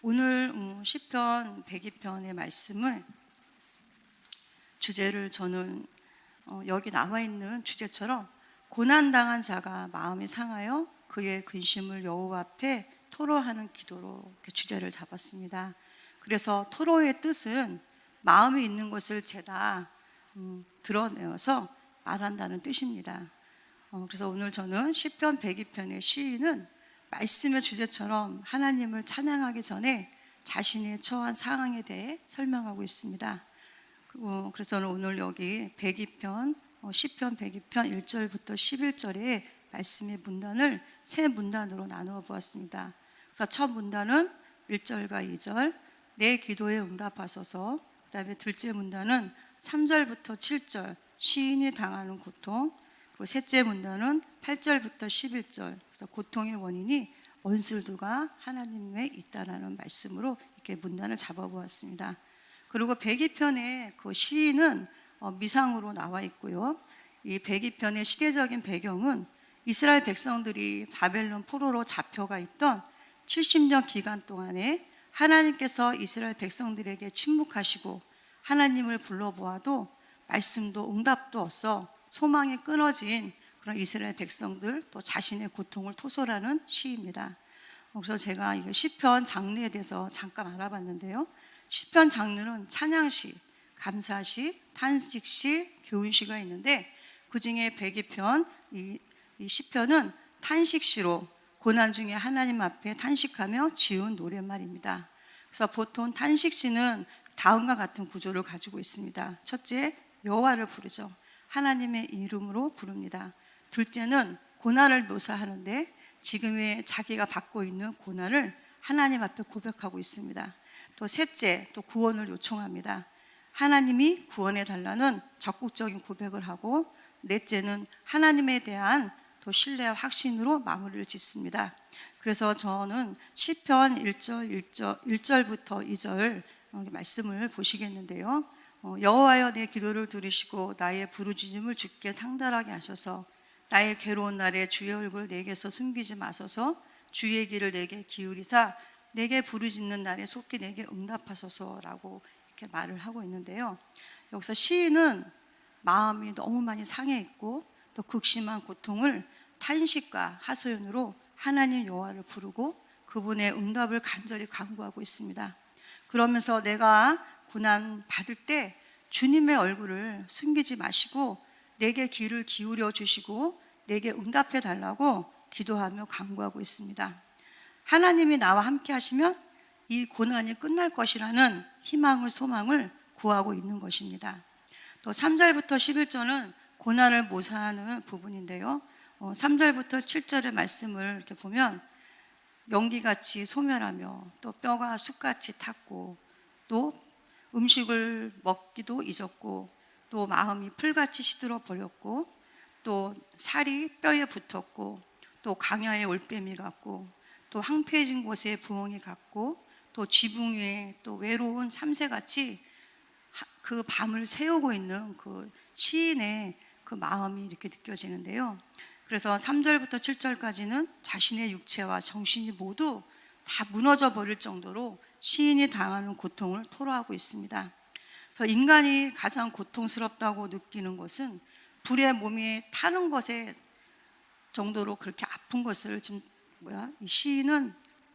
오늘 시편 102편의 말씀을 주제를 저는 여기 나와 있는 주제처럼 고난당한 자가 마음이 상하여 그의 근심을 여호와 앞에 토로하는 기도로 이렇게 주제를 잡았습니다. 그래서 토로의 뜻은 마음에 있는 것을 죄다 드러내어서 말한다는 뜻입니다. 그래서 오늘 저는 시편 102편의 시인은 말씀의 주제처럼 하나님을 찬양하기 전에 자신의 처한 상황에 대해 설명하고 있습니다. 그래서 저는 오늘 여기 102편, 시편 102편 1절부터 11절의 말씀의 문단을 세 문단으로 나누어 보았습니다. 그래서 첫 문단은 1절과 2절, 내 기도에 응답하소서. 그 다음에 둘째 문단은 3절부터 7절, 시인이 당하는 고통. 그리고 셋째 문단은 8절부터 11절, 그래서 고통의 원인이 원수들과 하나님에 있다라는 말씀으로 이렇게 문단을 잡아보았습니다. 그리고 102편의 그 시인은 미상으로 나와 있고요. 이 102편의 시대적인 배경은 이스라엘 백성들이 바벨론 포로로 잡혀가 있던 70년 기간 동안에 하나님께서 이스라엘 백성들에게 침묵하시고 하나님을 불러보아도 말씀도 응답도 없어 소망이 끊어진 그런 이스라엘 백성들, 또 자신의 고통을 토설하는 시입니다. 그래서 제가 이 시편 장르에 대해서 잠깐 알아봤는데요. 시편 장르는 찬양시, 감사시, 탄식시, 교훈시가 있는데 그 중에 102편, 이 시편은 탄식시로 고난 중에 하나님 앞에 탄식하며 지은 노랫말입니다. 그래서 보통 탄식시는 다음과 같은 구조를 가지고 있습니다. 첫째, 여호와를 부르죠. 하나님의 이름으로 부릅니다. 둘째는 고난을 묘사하는데 지금의 자기가 받고 있는 고난을 하나님 앞에 고백하고 있습니다. 또 셋째, 또 구원을 요청합니다. 하나님이 구원해 달라는 적극적인 고백을 하고, 넷째는 하나님에 대한 또 신뢰와 확신으로 마무리를 짓습니다. 그래서 저는 시편 1절부터 2절 말씀을 보시겠는데요. 여호와여 내 기도를 들으시고 나의 부르짖음을 주께 상달하게 하셔서 나의 괴로운 날에 주의 얼굴 내게서 숨기지 마소서. 주의 길을 내게 기울이사 내게 부르짖는 날에 속히 내게 응답하소서라고 이렇게 말을 하고 있는데요. 여기서 시인은 마음이 너무 많이 상해 있고 또 극심한 고통을 탄식과 하소연으로 하나님 여호와를 부르고 그분의 응답을 간절히 간구하고 있습니다. 그러면서 내가 고난 받을 때 주님의 얼굴을 숨기지 마시고 내게 귀를 기울여 주시고 내게 응답해 달라고 기도하며 간구하고 있습니다. 하나님이 나와 함께 하시면 이 고난이 끝날 것이라는 희망을, 소망을 구하고 있는 것입니다. 또 3절부터 11절은 고난을 묘사하는 부분인데요. 3절부터 7절의 말씀을 이렇게 보면 연기같이 소멸하며 또 뼈가 숯같이 탔고 또 음식을 먹기도 잊었고 또 마음이 풀같이 시들어 버렸고 또 살이 뼈에 붙었고 또 강야의 올빼미 같고 또 황폐해진 곳에 부엉이 같고 또 지붕 위에 또 외로운 참새같이 그 밤을 새우고 있는 그 시인의 그 마음이 이렇게 느껴지는데요. 그래서 3절부터 7절까지는 자신의 육체와 정신이 모두 다 무너져 버릴 정도로 시인이 당하는 고통을 토로하고 있습니다. 그래서 인간이 가장 고통스럽다고 느끼는 것은 불의 몸이 타는 것에 정도로 그렇게 아픈 것을 지금 이 시인은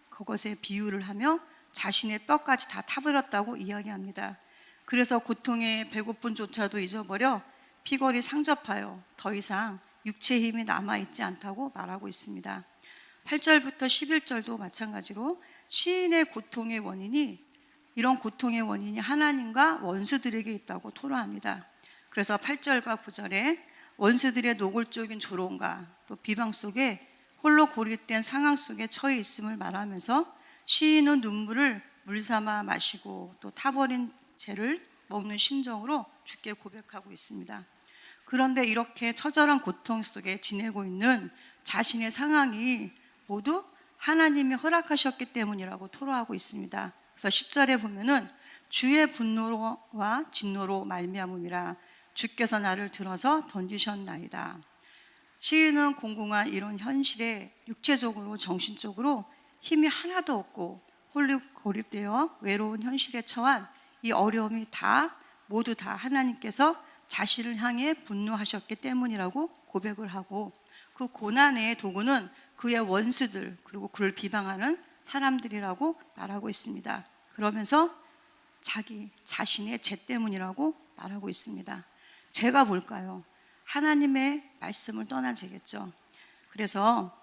그것에 비유를 하며 자신의 뼈까지 다 타버렸다고 이야기합니다. 그래서 고통의 배고픔조차도 잊어버려 피골이 상접하여 더 이상 육체의 힘이 남아있지 않다고 말하고 있습니다. 8절부터 11절도 마찬가지로 시인의 고통의 원인이, 이런 고통의 원인이 하나님과 원수들에게 있다고 토로합니다. 그래서 8절과 9절에 원수들의 노골적인 조롱과 또 비방 속에 홀로 고립된 상황 속에 처해 있음을 말하면서 시인은 눈물을 물 삼아 마시고 또 타버린 죄를 먹는 심정으로 주께 고백하고 있습니다. 그런데 이렇게 처절한 고통 속에 지내고 있는 자신의 상황이 모두 하나님이 허락하셨기 때문이라고 토로하고 있습니다. 그래서 10절에 보면은 주의 분노와 진노로 말미암음이라 주께서 나를 들어서 던지셨나이다. 시인은 공공한 이런 현실에 육체적으로 정신적으로 힘이 하나도 없고 홀로 고립되어 외로운 현실에 처한 이 어려움이 모두 다 하나님께서 자신을 향해 분노하셨기 때문이라고 고백을 하고, 그 고난의 도구는 그의 원수들 그리고 그를 비방하는 사람들이라고 말하고 있습니다. 그러면서 자기 자신의 죄 때문이라고 말하고 있습니다. 죄가 뭘까요? 하나님의 말씀을 떠난 죄겠죠. 그래서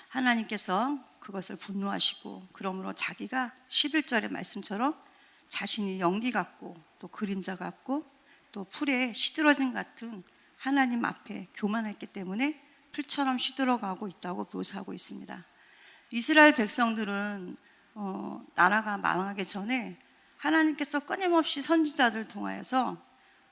하나님께서 그것을 분노하시고, 그러므로 자기가 11절의 말씀처럼 자신이 연기 같고 또 그림자 같고 또 풀에 시들어진 같은 하나님 앞에 교만했기 때문에 풀처럼 시들어가고 있다고 묘사하고 있습니다. 이스라엘 백성들은 나라가 망하기 전에 하나님께서 끊임없이 선지자들을 통하여서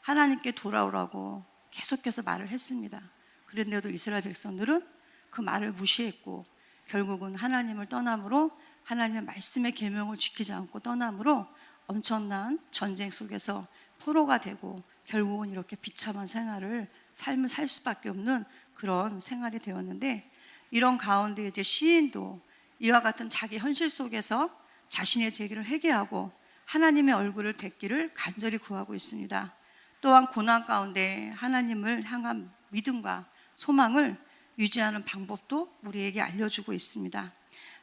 하나님께 돌아오라고 계속해서 말을 했습니다. 그런데도 이스라엘 백성들은 그 말을 무시했고, 결국은 하나님을 떠남으로, 하나님의 말씀의 계명을 지키지 않고 떠남으로 엄청난 전쟁 속에서 포로가 되고, 결국은 이렇게 비참한 삶을 살 수밖에 없는 그런 생활이 되었는데, 이런 가운데 이제 시인도 이와 같은 자기 현실 속에서 자신의 죄를 회개하고 하나님의 얼굴을 뵙기를 간절히 구하고 있습니다. 또한 고난 가운데 하나님을 향한 믿음과 소망을 유지하는 방법도 우리에게 알려주고 있습니다.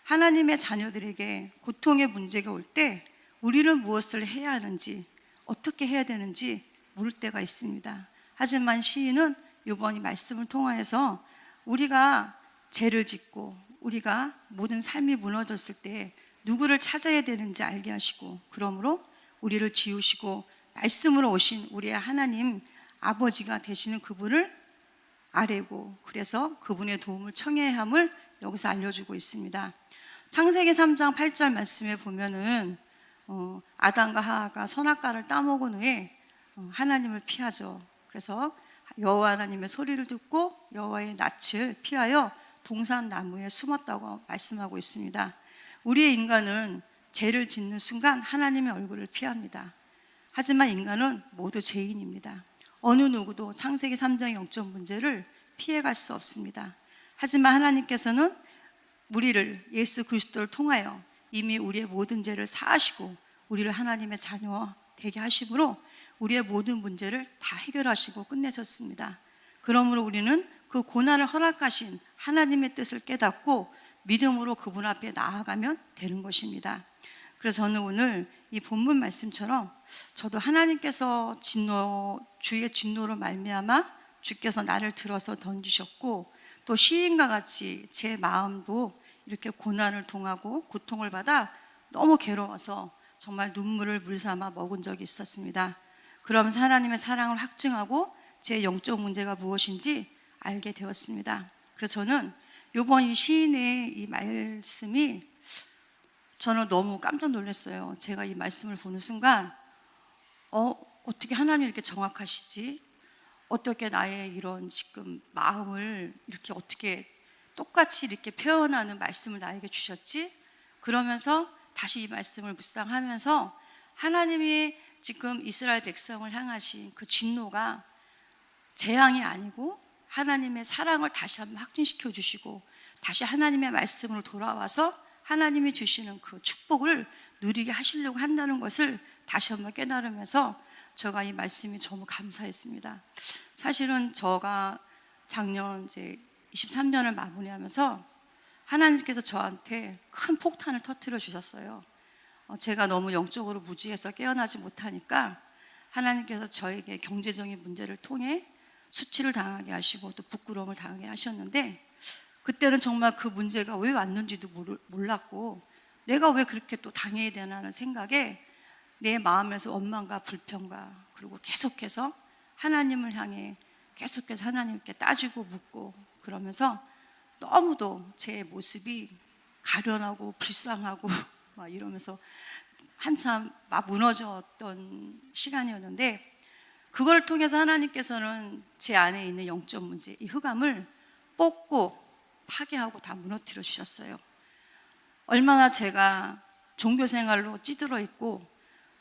하나님의 자녀들에게 고통의 문제가 올 때 우리는 무엇을 해야 하는지, 어떻게 해야 되는지 물을 때가 있습니다. 하지만 시인은 이번 이 말씀을 통하여서 우리가 죄를 짓고 우리가 모든 삶이 무너졌을 때 누구를 찾아야 되는지 알게 하시고, 그러므로 우리를 지으시고 말씀으로 오신 우리의 하나님 아버지가 되시는 그분을 아뢰고, 그래서 그분의 도움을 청해야 함을 여기서 알려주고 있습니다. 창세기 3장 8절 말씀에 보면은 아담과 하와가 선악과를 따먹은 후에 하나님을 피하죠. 그래서 여호와 하나님의 소리를 듣고 여호와의 낯을 피하여 동산 나무에 숨었다고 말씀하고 있습니다. 우리의 인간은 죄를 짓는 순간 하나님의 얼굴을 피합니다. 하지만 인간은 모두 죄인입니다. 어느 누구도 창세기 3장의 영적 문제를 피해갈 수 없습니다. 하지만 하나님께서는 우리를 예수 그리스도를 통하여 이미 우리의 모든 죄를 사하시고 우리를 하나님의 자녀 되게 하심으로 우리의 모든 문제를 다 해결하시고 끝내셨습니다. 그러므로 우리는 그 고난을 허락하신 하나님의 뜻을 깨닫고 믿음으로 그분 앞에 나아가면 되는 것입니다. 그래서 저는 오늘 이 본문 말씀처럼 저도 하나님께서 주의 진노로 말미암아 주께서 나를 들어서 던지셨고, 또 시인과 같이 제 마음도 이렇게 고난을 통하고 고통을 받아 너무 괴로워서 정말 눈물을 물삼아 먹은 적이 있었습니다. 그러면서 하나님의 사랑을 확증하고 제 영적 문제가 무엇인지 알게 되었습니다. 그래서 저는 이번 이 시인의 이 말씀이 저는 너무 깜짝 놀랐어요. 제가 이 말씀을 보는 순간 어떻게 하나님이 이렇게 정확하시지? 어떻게 나의 이런 지금 마음을 이렇게 어떻게 똑같이 이렇게 표현하는 말씀을 나에게 주셨지? 그러면서 다시 이 말씀을 묵상하면서 하나님이 지금 이스라엘 백성을 향하신 그 진노가 재앙이 아니고 하나님의 사랑을 다시 한번 확증시켜 주시고, 다시 하나님의 말씀으로 돌아와서 하나님이 주시는 그 축복을 누리게 하시려고 한다는 것을 다시 한번 깨달으면서 제가 이 말씀이 너무 감사했습니다. 사실은 제가 작년 이제 23년을 마무리하면서 하나님께서 저한테 큰 폭탄을 터뜨려 주셨어요. 제가 너무 영적으로 무지해서 깨어나지 못하니까 하나님께서 저에게 경제적인 문제를 통해 수치를 당하게 하시고 또 부끄러움을 당하게 하셨는데, 그때는 정말 그 문제가 왜 왔는지도 몰랐고 내가 왜 그렇게 또 당해야 되나 하는 생각에 내 마음에서 원망과 불평과, 그리고 계속해서 하나님을 향해 계속해서 하나님께 따지고 묻고, 그러면서 너무도 제 모습이 가련하고 불쌍하고 막 이러면서 한참 막 무너졌던 시간이었는데, 그걸 통해서 하나님께서는 제 안에 있는 영적 문제, 이 흑암을 뽑고 파괴하고 다 무너뜨려 주셨어요. 얼마나 제가 종교 생활로 찌들어 있고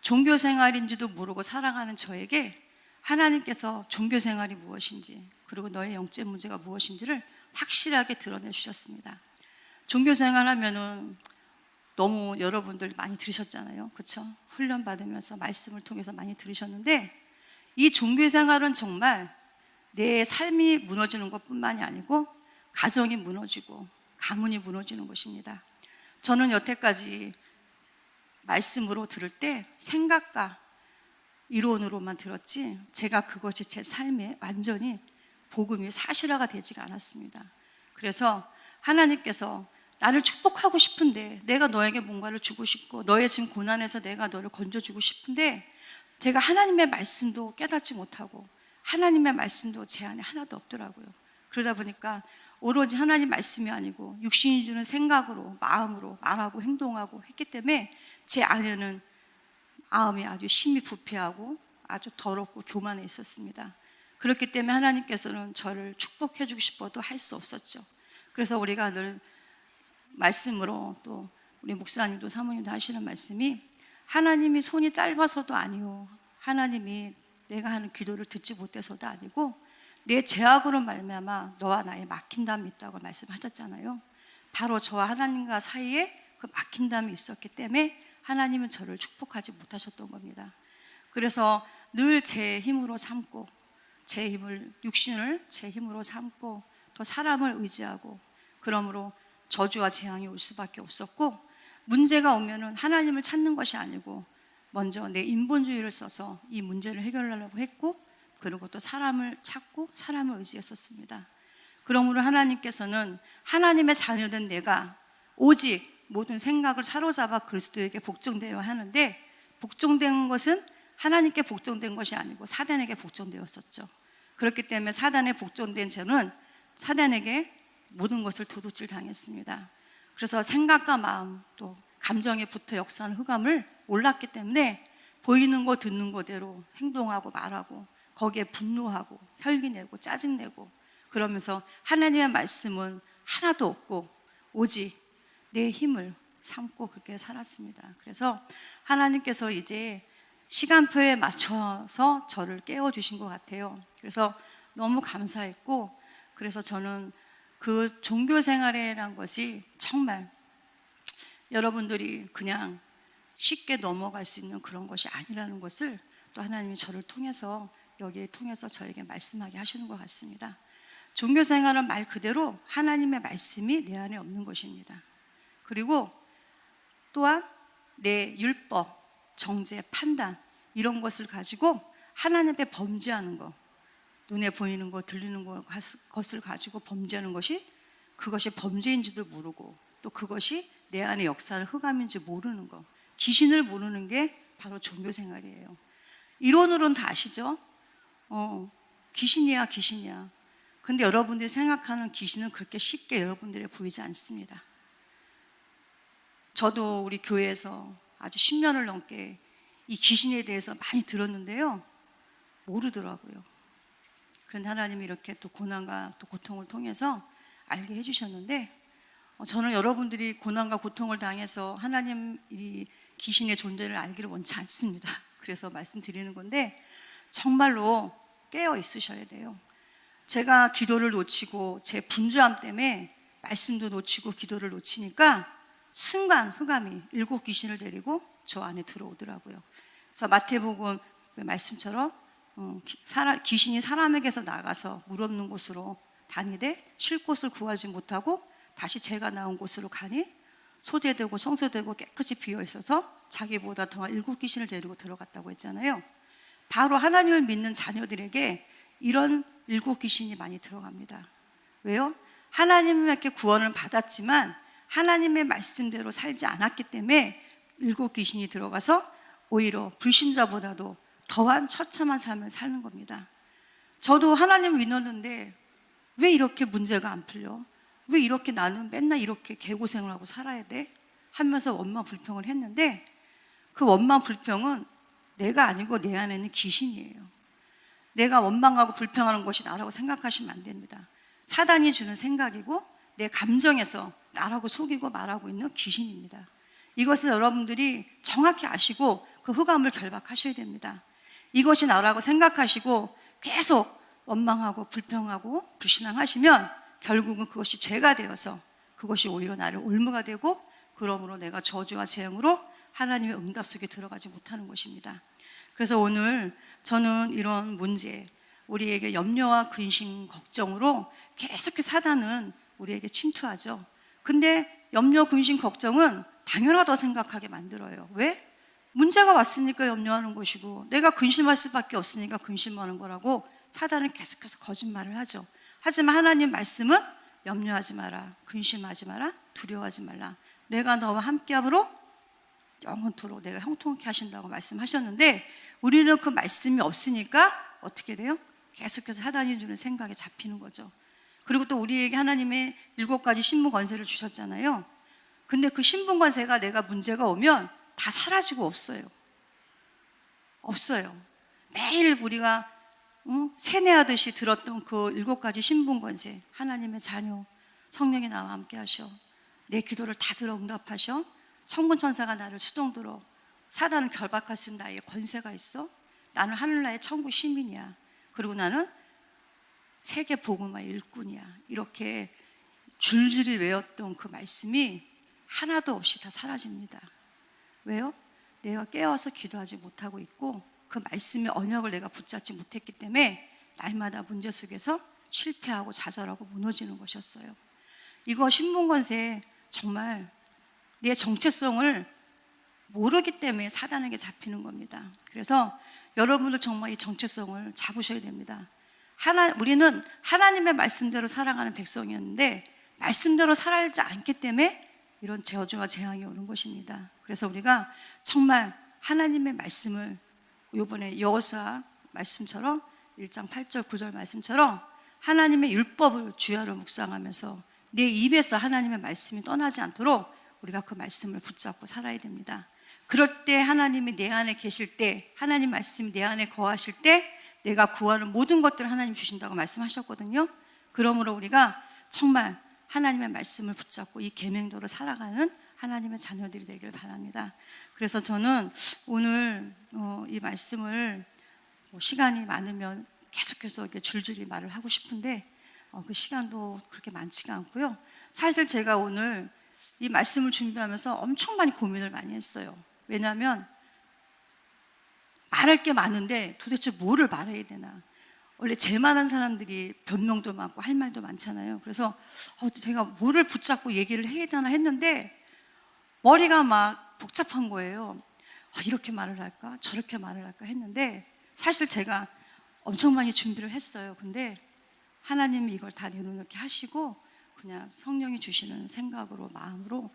종교 생활인지도 모르고 살아가는 저에게 하나님께서 종교 생활이 무엇인지, 그리고 너의 영적 문제가 무엇인지를 확실하게 드러내 주셨습니다. 종교 생활하면은 너무 여러분들 많이 들으셨잖아요. 그렇죠? 훈련 받으면서 말씀을 통해서 많이 들으셨는데 이 종교 생활은 정말 내 삶이 무너지는 것뿐만이 아니고 가정이 무너지고 가문이 무너지는 것입니다. 저는 여태까지 말씀으로 들을 때 생각과 이론으로만 들었지 제가 그것이 제 삶에 완전히 복음이 사실화가 되지가 않았습니다. 그래서 하나님께서 나를 축복하고 싶은데 내가 너에게 뭔가를 주고 싶고 너의 지금 고난에서 내가 너를 건져주고 싶은데 제가 하나님의 말씀도 깨닫지 못하고 하나님의 말씀도 제 안에 하나도 없더라고요. 그러다 보니까 오로지 하나님 말씀이 아니고 육신이 주는 생각으로 마음으로 말하고 행동하고 했기 때문에 제 안에는 마음이 아주 심히 부패하고 아주 더럽고 교만해 있었습니다. 그렇기 때문에 하나님께서는 저를 축복해 주고 싶어도 할 수 없었죠. 그래서 우리가 늘 말씀으로 또 우리 목사님도 사모님도 하시는 말씀이 하나님이 손이 짧아서도 아니요 하나님이 내가 하는 기도를 듣지 못해서도 아니고 내 죄악으로 말미암아 너와 나의 막힌담이 있다고 말씀하셨잖아요. 바로 저와 하나님과 사이에 그 막힌담이 있었기 때문에 하나님은 저를 축복하지 못하셨던 겁니다. 그래서 늘 제 힘으로 삼고 제 힘을 육신을 제 힘으로 삼고 또 사람을 의지하고 그러므로 저주와 재앙이 올 수밖에 없었고 문제가 오면은 하나님을 찾는 것이 아니고 먼저 내 인본주의를 써서 이 문제를 해결하려고 했고 그리고 또 사람을 찾고 사람을 의지했었습니다. 그러므로 하나님께서는 하나님의 자녀된 내가 오직 모든 생각을 사로잡아 그리스도에게 복종되어야 하는데 복종된 것은 하나님께 복종된 것이 아니고 사단에게 복종되었었죠. 그렇기 때문에 사단에 복종된 저는 사단에게 모든 것을 도둑질 당했습니다. 그래서 생각과 마음 또 감정에 붙어 역사하는 흑암을 몰랐기 때문에 보이는 거 듣는 거대로 행동하고 말하고 거기에 분노하고 혈기내고 짜증내고 그러면서 하나님의 말씀은 하나도 없고 오직 내 힘을 삼고 그렇게 살았습니다. 그래서 하나님께서 이제 시간표에 맞춰서 저를 깨워주신 것 같아요. 그래서 너무 감사했고 그래서 저는 그 종교 생활이란 것이 정말 여러분들이 그냥 쉽게 넘어갈 수 있는 그런 것이 아니라는 것을 또 하나님이 저를 통해서 여기에 통해서 저에게 말씀하게 하시는 것 같습니다. 종교 생활은 말 그대로 하나님의 말씀이 내 안에 없는 것입니다. 그리고 또한 내 율법, 정죄, 판단 이런 것을 가지고 하나님 앞에 범죄하는 것 눈에 보이는 것, 들리는 것을 가지고 범죄하는 것이 그것이 범죄인지도 모르고 또 그것이 내 안에 역사를 흑암인지 모르는 것 귀신을 모르는 게 바로 종교 생활이에요. 이론으로는 다 아시죠? 귀신이야 귀신이야. 근데 여러분들이 생각하는 귀신은 그렇게 쉽게 여러분들에 보이지 않습니다. 저도 우리 교회에서 아주 10년을 넘게 이 귀신에 대해서 많이 들었는데요 모르더라고요. 그런데 하나님이 이렇게 또 고난과 또 고통을 통해서 알게 해주셨는데 저는 여러분들이 고난과 고통을 당해서 하나님 이 귀신의 존재를 알기를 원치 않습니다. 그래서 말씀드리는 건데 정말로 깨어 있으셔야 돼요. 제가 기도를 놓치고 제 분주함 때문에 말씀도 놓치고 기도를 놓치니까 순간 흑암이 7 귀신을 데리고 저 안에 들어오더라고요. 그래서 마태복음 말씀처럼 귀신이 사람에게서 나가서 물 없는 곳으로 다니되 쉴 곳을 구하지 못하고 다시 제가 나온 곳으로 가니 소재되고 성소되고 깨끗이 비어 있어서 자기보다 더한 7 귀신을 데리고 들어갔다고 했잖아요. 바로 하나님을 믿는 자녀들에게 이런 7 귀신이 많이 들어갑니다. 왜요? 하나님께 구원을 받았지만 하나님의 말씀대로 살지 않았기 때문에 7 귀신이 들어가서 오히려 불신자보다도 더한 처참한 삶을 사는 겁니다. 저도 하나님 믿었는데 왜 이렇게 문제가 안 풀려? 왜 이렇게 나는 맨날 이렇게 개고생을 하고 살아야 돼? 하면서 원망 불평을 했는데 그 원망 불평은 내가 아니고 내 안에 있는 귀신이에요. 내가 원망하고 불평하는 것이 나라고 생각하시면 안 됩니다. 사단이 주는 생각이고 내 감정에서 나라고 속이고 말하고 있는 귀신입니다. 이것을 여러분들이 정확히 아시고 그 흑암을 결박하셔야 됩니다. 이것이 나라고 생각하시고 계속 원망하고 불평하고 불신앙하시면 결국은 그것이 죄가 되어서 그것이 오히려 나를 올무가 되고 그러므로 내가 저주와 재앙으로 하나님의 응답 속에 들어가지 못하는 것입니다. 그래서 오늘 저는 이런 문제, 우리에게 염려와 근심, 걱정으로 계속해서 사단은 우리에게 침투하죠. 근데 염려, 근심, 걱정은 당연하다고 생각하게 만들어요. 왜? 문제가 왔으니까 염려하는 것이고 내가 근심할 수밖에 없으니까 근심하는 거라고 사단은 계속해서 거짓말을 하죠. 하지만 하나님 말씀은 염려하지 마라, 근심하지 마라, 두려워하지 말라. 내가 너와 함께함으로 영원토록 내가 형통케 하신다고 말씀하셨는데 우리는 그 말씀이 없으니까 어떻게 돼요? 계속해서 사단이 주는 생각에 잡히는 거죠. 그리고 또 우리에게 하나님의 7가지 신분 권세를 주셨잖아요. 근데 그 신분 권세가 내가 문제가 오면 다 사라지고 없어요. 매일 우리가 세뇌하듯이 들었던 그 7가지 신분 권세, 하나님의 자녀, 성령이 나와 함께 하셔, 내 기도를 다 들어 응답하셔, 천군 천사가 나를 수종들어, 사단은 결박할 수 있는 나에게 권세가 있어, 나는 하늘나라의 천국 시민이야, 그리고 나는 세계 복음화의 일꾼이야. 이렇게 줄줄이 외웠던 그 말씀이 하나도 없이 다 사라집니다. 왜요? 내가 깨어서 기도하지 못하고 있고 그 말씀의 언약을 내가 붙잡지 못했기 때문에 날마다 문제 속에서 실패하고 좌절하고 무너지는 것이었어요. 이거 신분권세 정말 내 정체성을 모르기 때문에 사단에게 잡히는 겁니다. 그래서 여러분들 정말 이 정체성을 잡으셔야 됩니다. 우리는 하나님의 말씀대로 살아가는 백성이었는데 말씀대로 살아가지 않기 때문에 이런 저주와 재앙이 오는 것입니다. 그래서 우리가 정말 하나님의 말씀을 이번에 여호수아 말씀처럼 1장 8절 9절 말씀처럼 하나님의 율법을 주야로 묵상하면서 내 입에서 하나님의 말씀이 떠나지 않도록 우리가 그 말씀을 붙잡고 살아야 됩니다. 그럴 때 하나님이 내 안에 계실 때, 하나님 말씀이 내 안에 거하실 때 내가 구하는 모든 것들을 하나님 주신다고 말씀하셨거든요. 그러므로 우리가 정말 하나님의 말씀을 붙잡고 이 계명대로 살아가는 하나님의 자녀들이 되길 바랍니다. 그래서 저는 오늘 이 말씀을 시간이 많으면 계속해서 이렇게 줄줄이 말을 하고 싶은데 그 시간도 그렇게 많지가 않고요. 사실 제가 오늘 이 말씀을 준비하면서 엄청 많이 고민을 많이 했어요. 왜냐하면 말할 게 많은데 도대체 뭐를 말해야 되나. 원래 제일 많은 사람들이 변명도 많고 할 말도 많잖아요. 그래서 제가 뭐를 붙잡고 얘기를 해야 되나 했는데 머리가 막 복잡한 거예요. 이렇게 말을 할까 저렇게 말을 할까 했는데 사실 제가 엄청 많이 준비를 했어요. 근데 하나님이 이걸 다 내려놓게 하시고 그냥 성령이 주시는 생각으로 마음으로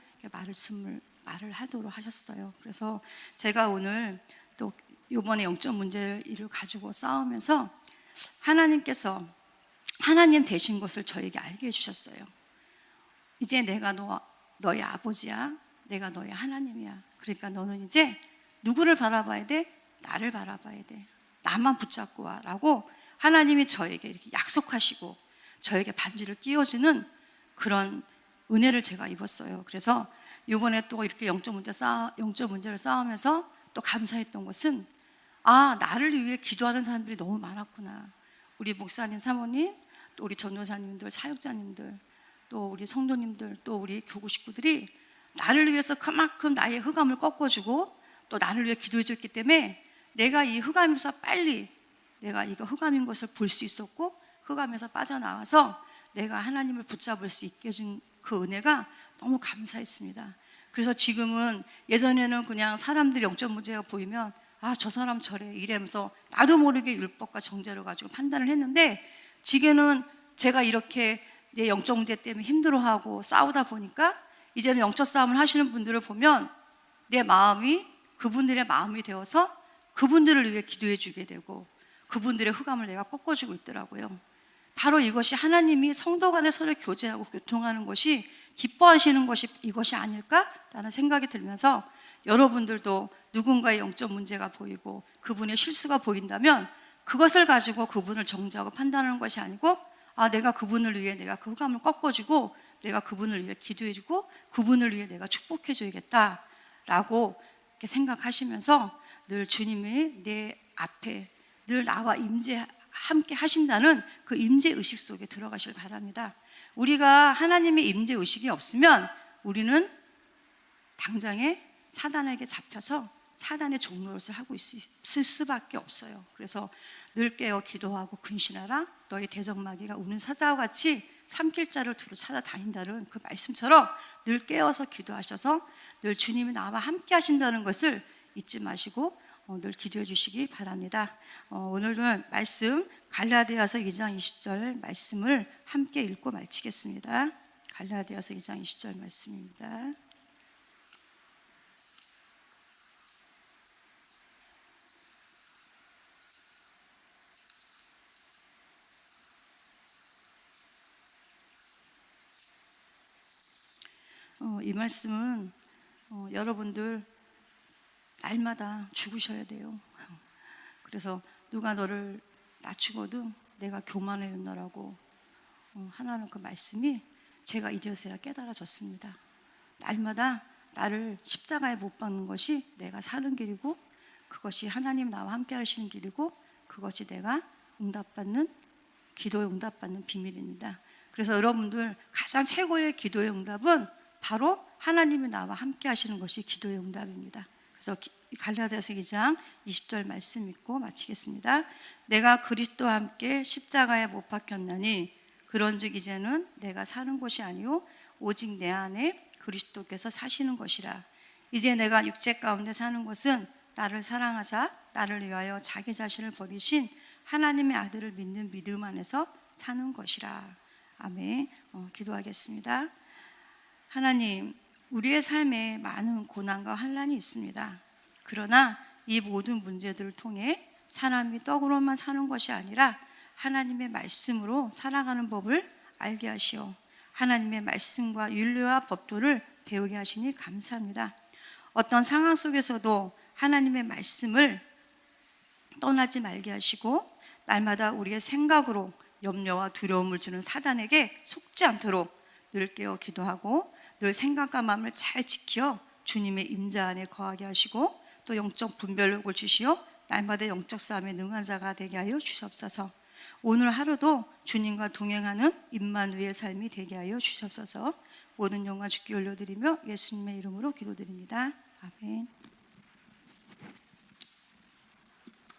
말을 하도록 하셨어요. 그래서 제가 오늘 또 이번에 영적 문제를 가지고 싸우면서 하나님께서 하나님 되신 것을 저에게 알게 해주셨어요. 이제 내가 너의 아버지야, 내가 너의 하나님이야. 그러니까 너는 이제 누구를 바라봐야 돼? 나를 바라봐야 돼. 나만 붙잡고 와 라고 하나님이 저에게 이렇게 약속하시고 저에게 반지를 끼워주는 그런 은혜를 제가 입었어요. 그래서 이번에 또 이렇게 영적 문제를 싸우면서 또 감사했던 것은 나를 위해 기도하는 사람들이 너무 많았구나. 우리 목사님, 사모님, 또 우리 전도사님들, 사역자님들, 또 우리 성도님들, 또 우리 교구 식구들이 나를 위해서 그만큼 나의 흑암을 꺾어주고 또 나를 위해 기도해 줬기 때문에 내가 이 흑암에서 빨리 내가 이거 흑암인 것을 볼 수 있었고 흑암에서 빠져나와서 내가 하나님을 붙잡을 수 있게 해준 그 은혜가 너무 감사했습니다. 그래서 지금은 예전에는 그냥 사람들이 영적 문제가 보이면 저 사람 저래 이러면서 나도 모르게 율법과 정죄를 가지고 판단을 했는데 지금은 제가 이렇게 내 영적 문제 때문에 힘들어하고 싸우다 보니까 이제는 영적 싸움을 하시는 분들을 보면 내 마음이 그분들의 마음이 되어서 그분들을 위해 기도해 주게 되고 그분들의 흑암을 내가 꺾어주고 있더라고요. 바로 이것이 하나님이 성도 간에 서로 교제하고 교통하는 것이 기뻐하시는 것이 이것이 아닐까라는 생각이 들면서 여러분들도 누군가의 영적 문제가 보이고 그분의 실수가 보인다면 그것을 가지고 그분을 정죄하고 판단하는 것이 아니고 내가 그분을 위해 내가 그 흑암을 꺾어주고 내가 그분을 위해 기도해주고 그분을 위해 내가 축복해줘야겠다라고 이렇게 생각하시면서 늘 주님이 내 앞에 늘 나와 함께 하신다는 그 임재의식 속에 들어가실 바랍니다. 우리가 하나님의 임재의식이 없으면 우리는 당장에 사단에게 잡혀서 사단의 종노릇을 하고 있을 수밖에 없어요. 그래서 늘 깨어 기도하고 근신하라. 너희 대적마귀가 우는 사자와 같이 삼킬 자를 두루 찾아다닌다는 그 말씀처럼 늘 깨어서 기도하셔서 늘 주님이 나와 함께 하신다는 것을 잊지 마시고 늘 기도해 주시기 바랍니다. 오늘은 말씀 갈라디아서 2장 20절 말씀을 함께 읽고 마치겠습니다. 갈라디아서 2장 20절 말씀입니다. 이 말씀은 여러분들 날마다 죽으셔야 돼요. 그래서 누가 너를 낮추거든 내가 교만하였노라고 하나님 그 말씀이 제가 이제서야 깨달아졌습니다. 날마다 나를 십자가에 못 박는 것이 내가 사는 길이고 그것이 하나님 나와 함께 하시는 길이고 그것이 내가 응답받는 기도에 응답받는 비밀입니다. 그래서 여러분들 가장 최고의 기도의 응답은 바로 하나님이 나와 함께 하시는 것이 기도의 응답입니다. 그래서 갈라디아서 2장 20절 말씀 읽고 마치겠습니다. 내가 그리스도와 함께 십자가에 못 박혔나니 그런즉 이제는 내가 사는 것이 아니요 오직 내 안에 그리스도께서 사시는 것이라. 이제 내가 육체 가운데 사는 것은 나를 사랑하사 나를 위하여 자기 자신을 버리신 하나님의 아들을 믿는 믿음 안에서 사는 것이라. 아멘. 기도하겠습니다. 하나님, 우리의 삶에 많은 고난과 환난이 있습니다. 그러나 이 모든 문제들을 통해 사람이 떡으로만 사는 것이 아니라 하나님의 말씀으로 살아가는 법을 알게 하시오. 하나님의 말씀과 윤리와 법도를 배우게 하시니 감사합니다. 어떤 상황 속에서도 하나님의 말씀을 떠나지 말게 하시고 날마다 우리의 생각으로 염려와 두려움을 주는 사단에게 속지 않도록 늘 깨어 기도하고 늘 생각과 마음을 잘 지켜 주님의 임자 안에 거하게 하시고 또 영적 분별력을 주시어 날마다 영적 싸움에 능한 자가 되게 하여 주시옵소서. 오늘 하루도 주님과 동행하는 임마누엘의 삶이 되게 하여 주시옵소서. 모든 영광 주께 올려드리며 예수님의 이름으로 기도드립니다. 아멘.